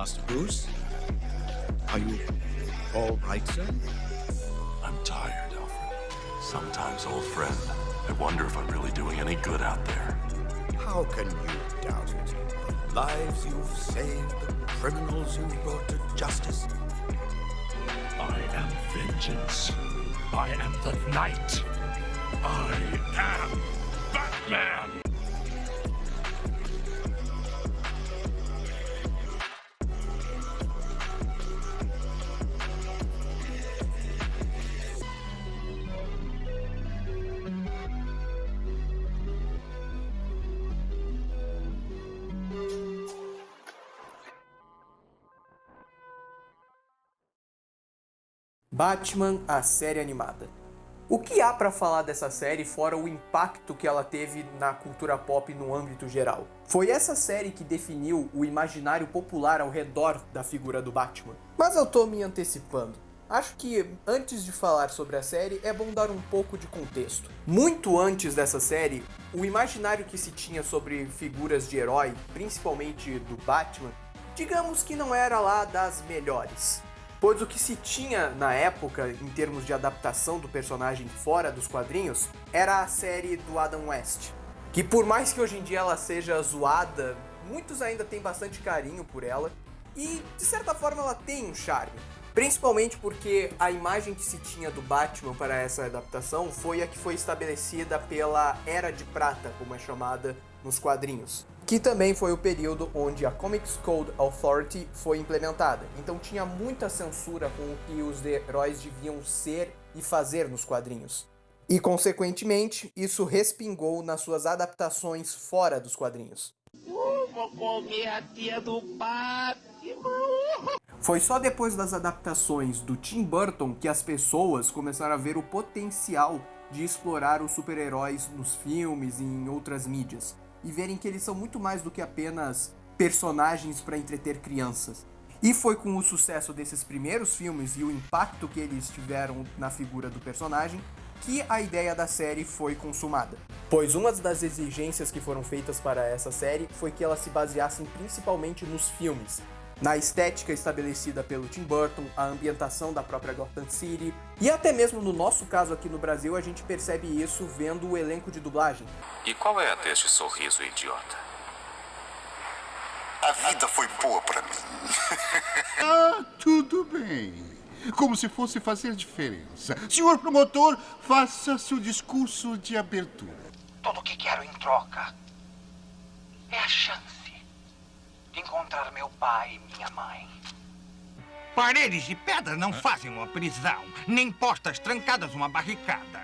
Master Bruce? Are you all right, sir? I'm tired, Alfred. Sometimes, old friend, I wonder if I'm really doing any good out there. How can you doubt it? The lives you've saved, the criminals you've brought to justice. I am vengeance. I am the knight. I am Batman! Batman, a série animada. O que há pra falar dessa série fora o impacto que ela teve na cultura pop no âmbito geral? Foi essa série que definiu o imaginário popular ao redor da figura do Batman. Mas eu tô me antecipando. Acho que antes de falar sobre a série é bom dar um pouco de contexto. Muito antes dessa série, o imaginário que se tinha sobre figuras de herói, principalmente do Batman, digamos que não era lá das melhores. Pois o que se tinha na época, em termos de adaptação do personagem fora dos quadrinhos, era a série do Adam West. Que por mais que hoje em dia ela seja zoada, muitos ainda têm bastante carinho por ela, e de certa forma ela tem um charme. Principalmente porque a imagem que se tinha do Batman para essa adaptação foi a que foi estabelecida pela Era de Prata, como é chamada nos quadrinhos. Que também foi o período onde a Comics Code Authority foi implementada. Então tinha muita censura com o que os heróis deviam ser e fazer nos quadrinhos. E, consequentemente, isso respingou nas suas adaptações fora dos quadrinhos. Vou comer a tia do Batman! Foi só depois das adaptações do Tim Burton que as pessoas começaram a ver o potencial de explorar os super-heróis nos filmes e em outras mídias, e verem que eles são muito mais do que apenas personagens para entreter crianças. E foi com o sucesso desses primeiros filmes e o impacto que eles tiveram na figura do personagem que a ideia da série foi consumada. Pois uma das exigências que foram feitas para essa série foi que elas se baseassem principalmente nos filmes, na estética estabelecida pelo Tim Burton, a ambientação da própria Gotham City, e até mesmo no nosso caso aqui no Brasil a gente percebe isso vendo o elenco de dublagem. E qual é a deste sorriso idiota? A vida foi boa pra mim. Ah, tudo bem. Como se fosse fazer diferença. Senhor promotor, faça seu discurso de abertura. Tudo o que quero em troca é a chance de encontrar meu pai e minha mãe. Paredes de pedra não fazem uma prisão, nem portas trancadas uma barricada.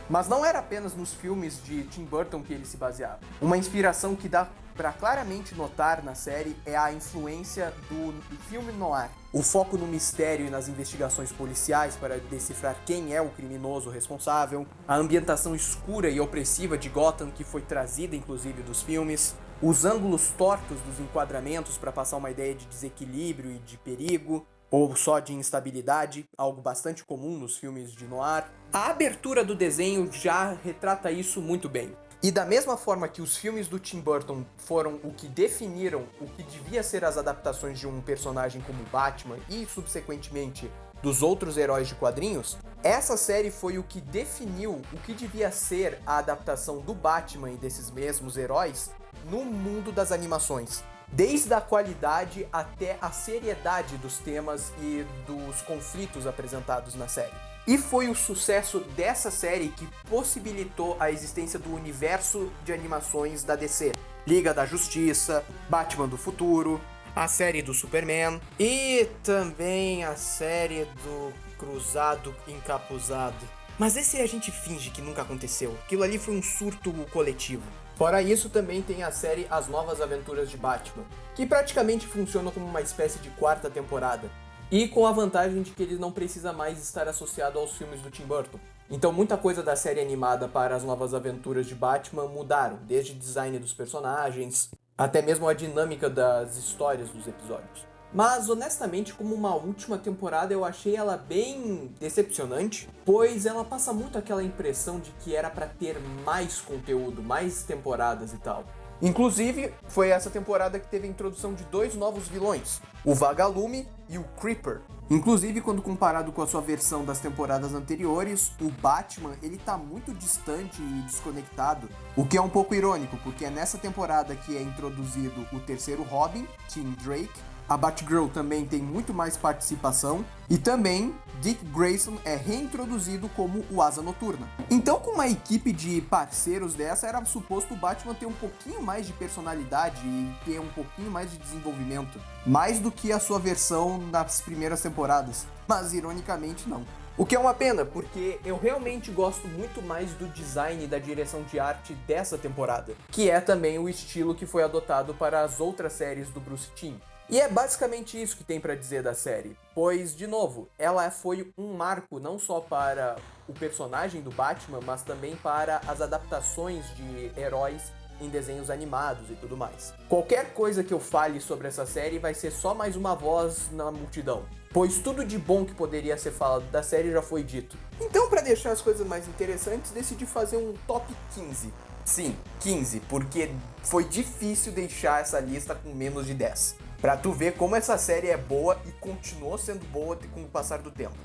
Mas não era apenas nos filmes de Tim Burton que ele se baseava. Uma inspiração que dá para claramente notar na série é a influência do filme noir. O foco no mistério e nas investigações policiais para decifrar quem é o criminoso responsável, a ambientação escura e opressiva de Gotham que foi trazida inclusive dos filmes, os ângulos tortos dos enquadramentos para passar uma ideia de desequilíbrio e de perigo, ou só de instabilidade, algo bastante comum nos filmes de noir. A abertura do desenho já retrata isso muito bem. E da mesma forma que os filmes do Tim Burton foram o que definiram o que devia ser as adaptações de um personagem como Batman e, subsequentemente, dos outros heróis de quadrinhos, essa série foi o que definiu o que devia ser a adaptação do Batman e desses mesmos heróis no mundo das animações. Desde a qualidade até a seriedade dos temas e dos conflitos apresentados na série. E foi o sucesso dessa série que possibilitou a existência do universo de animações da DC. Liga da Justiça, Batman do Futuro, a série do Superman e também a série do Cruzado Encapuzado. Mas esse a gente finge que nunca aconteceu. Aquilo ali foi um surto coletivo. Fora isso, também tem a série As Novas Aventuras de Batman, que praticamente funciona como uma espécie de quarta temporada. E com a vantagem de que ele não precisa mais estar associado aos filmes do Tim Burton. Então muita coisa da série animada para As Novas Aventuras de Batman mudaram, desde o design dos personagens, até mesmo a dinâmica das histórias dos episódios. Mas, honestamente, como uma última temporada, eu achei ela bem decepcionante, pois ela passa muito aquela impressão de que era pra ter mais conteúdo, mais temporadas e tal. Inclusive, foi essa temporada que teve a introdução de 2 novos vilões, o Vagalume e o Creeper. Inclusive, quando comparado com a sua versão das temporadas anteriores, o Batman, ele tá muito distante e desconectado, o que é um pouco irônico, porque é nessa temporada que é introduzido o terceiro Robin, Tim Drake. A Batgirl também tem muito mais participação e também Dick Grayson é reintroduzido como o Asa Noturna. Então, com uma equipe de parceiros dessa, era suposto o Batman ter um pouquinho mais de personalidade e ter um pouquinho mais de desenvolvimento, mais do que a sua versão nas primeiras temporadas, mas ironicamente não. O que é uma pena, porque eu realmente gosto muito mais do design e da direção de arte dessa temporada, que é também o estilo que foi adotado para as outras séries do Bruce Timm. E é basicamente isso que tem pra dizer da série, pois, de novo, ela foi um marco não só para o personagem do Batman, mas também para as adaptações de heróis em desenhos animados e tudo mais. Qualquer coisa que eu fale sobre essa série vai ser só mais uma voz na multidão, pois tudo de bom que poderia ser falado da série já foi dito. Então, para deixar as coisas mais interessantes, decidi fazer um top 15. Sim, 15, porque foi difícil deixar essa lista com menos de 10. Pra tu ver como essa série é boa e continuou sendo boa com o passar do tempo.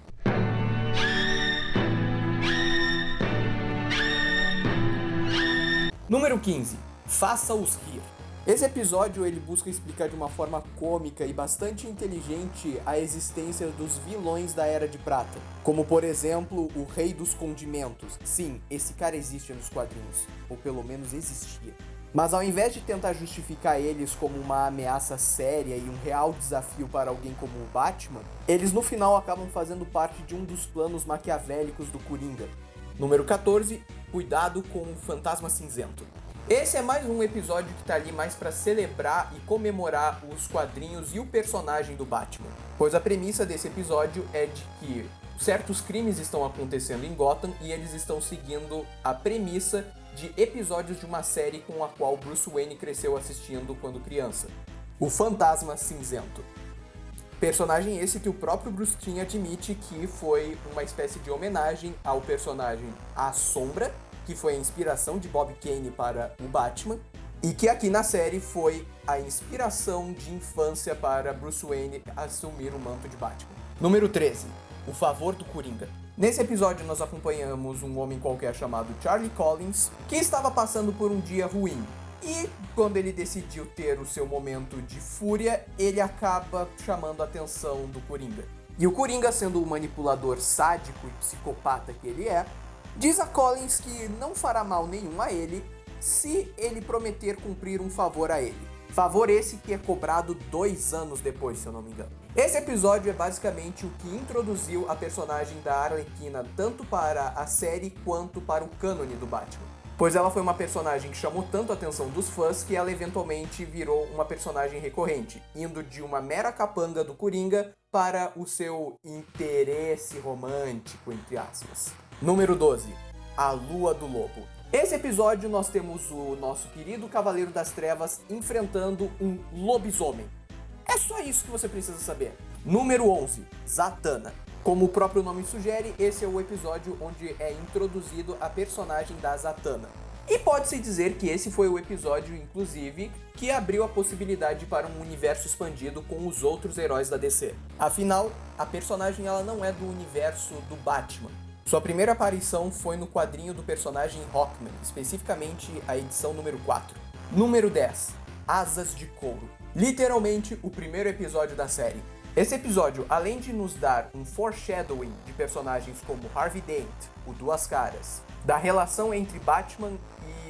Número 15. Faça-os rir. Esse episódio ele busca explicar de uma forma cômica e bastante inteligente a existência dos vilões da Era de Prata, como por exemplo o Rei dos Condimentos. Sim, esse cara existe nos quadrinhos, ou pelo menos existia. Mas ao invés de tentar justificar eles como uma ameaça séria e um real desafio para alguém como o Batman, eles no final acabam fazendo parte de um dos planos maquiavélicos do Coringa. Número 14, cuidado com o Fantasma Cinzento. Esse é mais um episódio que tá ali mais para celebrar e comemorar os quadrinhos e o personagem do Batman, pois a premissa desse episódio é de que certos crimes estão acontecendo em Gotham e eles estão seguindo a premissa de episódios de uma série com a qual Bruce Wayne cresceu assistindo quando criança, o Fantasma Cinzento. Personagem esse que o próprio Bruce Timm admite que foi uma espécie de homenagem ao personagem A Sombra, que foi a inspiração de Bob Kane para o Batman, e que aqui na série foi a inspiração de infância para Bruce Wayne assumir o manto de Batman. Número 13. O favor do Coringa. Nesse episódio nós acompanhamos um homem qualquer chamado Charlie Collins, que estava passando por um dia ruim. E quando ele decidiu ter o seu momento de fúria, ele acaba chamando a atenção do Coringa. E o Coringa, sendo o manipulador sádico e psicopata que ele é, diz a Collins que não fará mal nenhum a ele se ele prometer cumprir um favor a ele. Favor esse que é cobrado 2 anos depois, se eu não me engano. Esse episódio é basicamente o que introduziu a personagem da Arlequina tanto para a série quanto para o cânone do Batman. Pois ela foi uma personagem que chamou tanto a atenção dos fãs que ela eventualmente virou uma personagem recorrente, indo de uma mera capanga do Coringa para o seu interesse romântico, entre aspas. Número 12. A Lua do Lobo. Esse episódio nós temos o nosso querido Cavaleiro das Trevas enfrentando um lobisomem. É só isso que você precisa saber. Número 11. Zatanna. Como o próprio nome sugere, esse é o episódio onde é introduzido a personagem da Zatanna. E pode-se dizer que esse foi o episódio, inclusive, que abriu a possibilidade para um universo expandido com os outros heróis da DC. Afinal, a personagem ela não é do universo do Batman. Sua primeira aparição foi no quadrinho do personagem Hawkman, especificamente a edição número 4. Número 10. Asas de Couro. Literalmente o primeiro episódio da série. Esse episódio, além de nos dar um foreshadowing de personagens como Harvey Dent, o Duas Caras, da relação entre Batman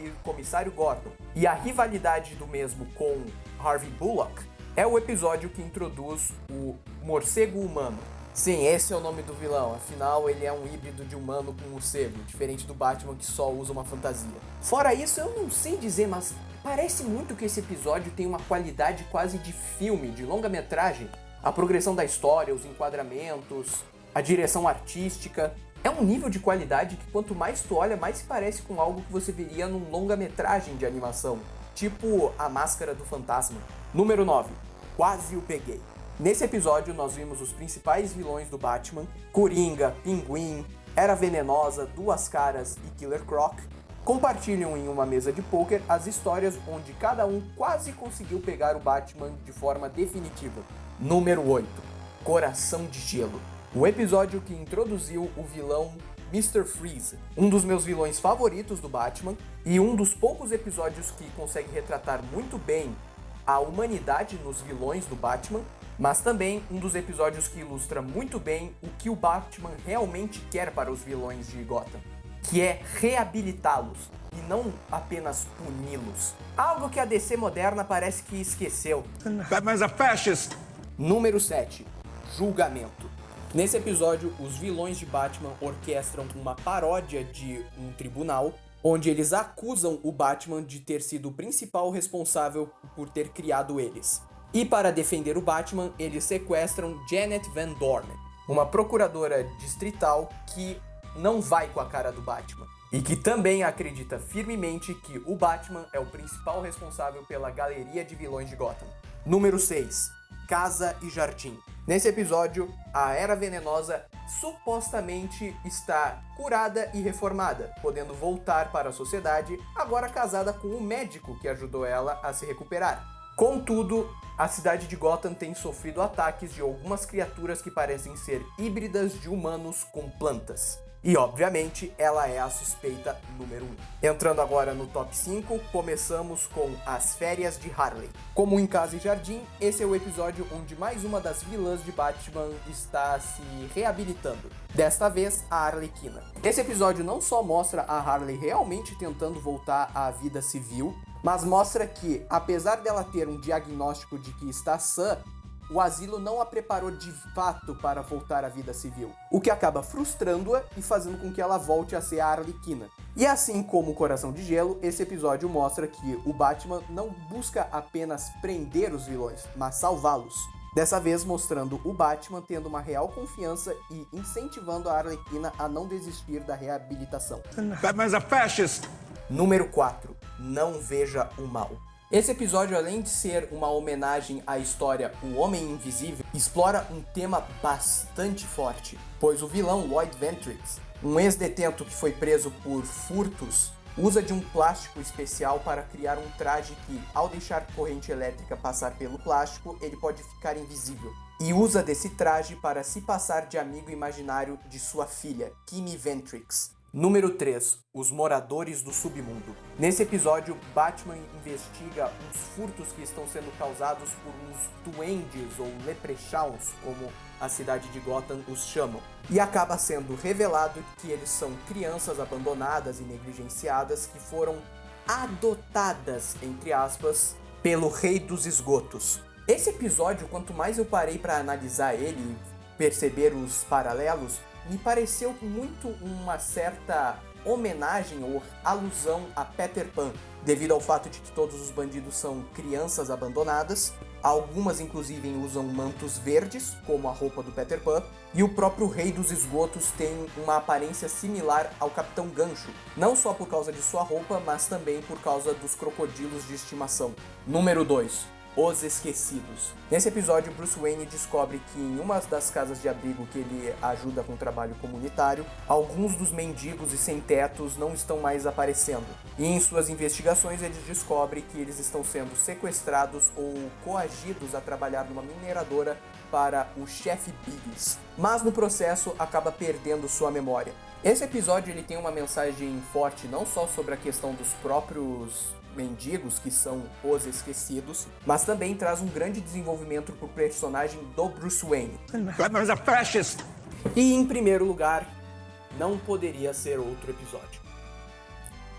e Comissário Gordon, e a rivalidade do mesmo com Harvey Bullock, é o episódio que introduz o Morcego Humano. Sim, esse é o nome do vilão, afinal ele é um híbrido de humano com morcego, diferente do Batman que só usa uma fantasia. Fora isso, eu não sei dizer, mas parece muito que esse episódio tem uma qualidade quase de filme, de longa-metragem. A progressão da história, os enquadramentos, a direção artística. É um nível de qualidade que quanto mais tu olha, mais se parece com algo que você veria num longa-metragem de animação. Tipo A Máscara do Fantasma. Número 9. Quase o peguei. Nesse episódio nós vimos os principais vilões do Batman, Coringa, Pinguim, Era Venenosa, Duas Caras e Killer Croc, compartilham em uma mesa de pôquer as histórias onde cada um quase conseguiu pegar o Batman de forma definitiva. Número 8. Coração de Gelo. O episódio que introduziu o vilão Mr. Freeze, um dos meus vilões favoritos do Batman e um dos poucos episódios que consegue retratar muito bem a humanidade nos vilões do Batman, mas também um dos episódios que ilustra muito bem o que o Batman realmente quer para os vilões de Gotham, que é reabilitá-los e não apenas puni-los. Algo que a DC moderna parece que esqueceu. Batman's a fascist! Número 7. Julgamento. Nesse episódio, os vilões de Batman orquestram uma paródia de um tribunal, onde eles acusam o Batman de ter sido o principal responsável por ter criado eles. E para defender o Batman, eles sequestram Janet Van Dorn, uma procuradora distrital que não vai com a cara do Batman, e que também acredita firmemente que o Batman é o principal responsável pela galeria de vilões de Gotham. Número 6. Casa e Jardim. Nesse episódio, a Era Venenosa supostamente está curada e reformada, podendo voltar para a sociedade, agora casada com o médico que ajudou ela a se recuperar. Contudo, a cidade de Gotham tem sofrido ataques de algumas criaturas que parecem ser híbridas de humanos com plantas. E, obviamente, ela é a suspeita número 1. Entrando agora no top 5, começamos com As Férias de Harley. Como em Casa e Jardim, esse é o episódio onde mais uma das vilãs de Batman está se reabilitando. Desta vez, a Arlequina. Esse episódio não só mostra a Harley realmente tentando voltar à vida civil, mas mostra que, apesar dela ter um diagnóstico de que está sã, o asilo não a preparou de fato para voltar à vida civil, o que acaba frustrando-a e fazendo com que ela volte a ser a Arlequina. E assim como o Coração de Gelo, esse episódio mostra que o Batman não busca apenas prender os vilões, mas salvá-los. Dessa vez mostrando o Batman tendo uma real confiança e incentivando a Arlequina a não desistir da reabilitação. Batman's a fascist! Número 4. Não Veja o Mal. Esse episódio, além de ser uma homenagem à história O Homem Invisível, explora um tema bastante forte, pois o vilão Lloyd Ventrix, um ex-detento que foi preso por furtos, usa de um plástico especial para criar um traje que, ao deixar corrente elétrica passar pelo plástico, ele pode ficar invisível. E usa desse traje para se passar de amigo imaginário de sua filha, Kimi Ventrix. Número 3. Os Moradores do Submundo. Nesse episódio, Batman investiga uns furtos que estão sendo causados por uns duendes ou leprechauns, como a cidade de Gotham os chamam. E acaba sendo revelado que eles são crianças abandonadas e negligenciadas que foram adotadas, entre aspas, pelo Rei dos Esgotos. Esse episódio, quanto mais eu parei para analisar ele e perceber os paralelos, me pareceu muito uma certa homenagem ou alusão a Peter Pan, devido ao fato de que todos os bandidos são crianças abandonadas, algumas inclusive usam mantos verdes, como a roupa do Peter Pan, e o próprio Rei dos Esgotos tem uma aparência similar ao Capitão Gancho, não só por causa de sua roupa, mas também por causa dos crocodilos de estimação. Número 2. Os Esquecidos. Nesse episódio, Bruce Wayne descobre que em uma das casas de abrigo que ele ajuda com o trabalho comunitário, alguns dos mendigos e sem-tetos não estão mais aparecendo. E em suas investigações, ele descobre que eles estão sendo sequestrados ou coagidos a trabalhar numa mineradora para o chefe Biggs. Mas no processo, acaba perdendo sua memória. Esse episódio ele tem uma mensagem forte não só sobre a questão dos próprios mendigos, que são os esquecidos, mas também traz um grande desenvolvimento pro personagem do Bruce Wayne. Batman's a fascist! E em primeiro lugar, não poderia ser outro episódio.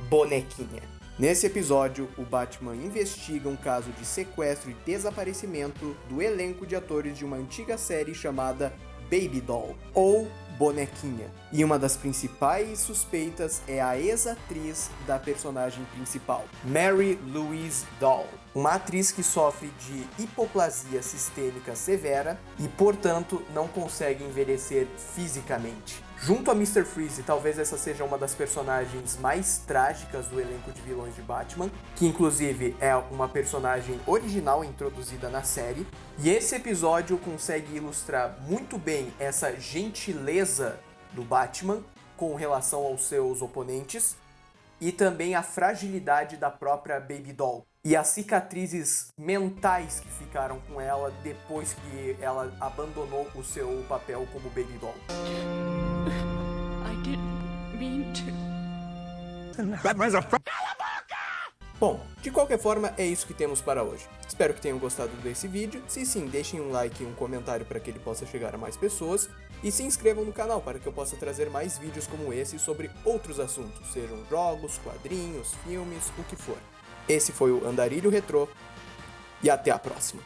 Bonequinha. Nesse episódio, o Batman investiga um caso de sequestro e desaparecimento do elenco de atores de uma antiga série chamada Baby Doll, ou Bonequinha. E uma das principais suspeitas é a ex-atriz da personagem principal, Mary Louise Dahl, uma atriz que sofre de hipoplasia sistêmica severa e, portanto, não consegue envelhecer fisicamente. Junto a Mr. Freeze, talvez essa seja uma das personagens mais trágicas do elenco de vilões de Batman, que inclusive é uma personagem original introduzida na série, e esse episódio consegue ilustrar muito bem essa gentileza do Batman com relação aos seus oponentes, e também a fragilidade da própria Baby Doll e as cicatrizes mentais que ficaram com ela depois que ela abandonou o seu papel como Baby Doll. I didn't mean to. Bom, de qualquer forma, é isso que temos para hoje. Espero que tenham gostado desse vídeo. Se sim, deixem um like e um comentário para que ele possa chegar a mais pessoas. E se inscrevam no canal para que eu possa trazer mais vídeos como esse sobre outros assuntos, sejam jogos, quadrinhos, filmes, o que for. Esse foi o Andarilho Retrô e até a próxima.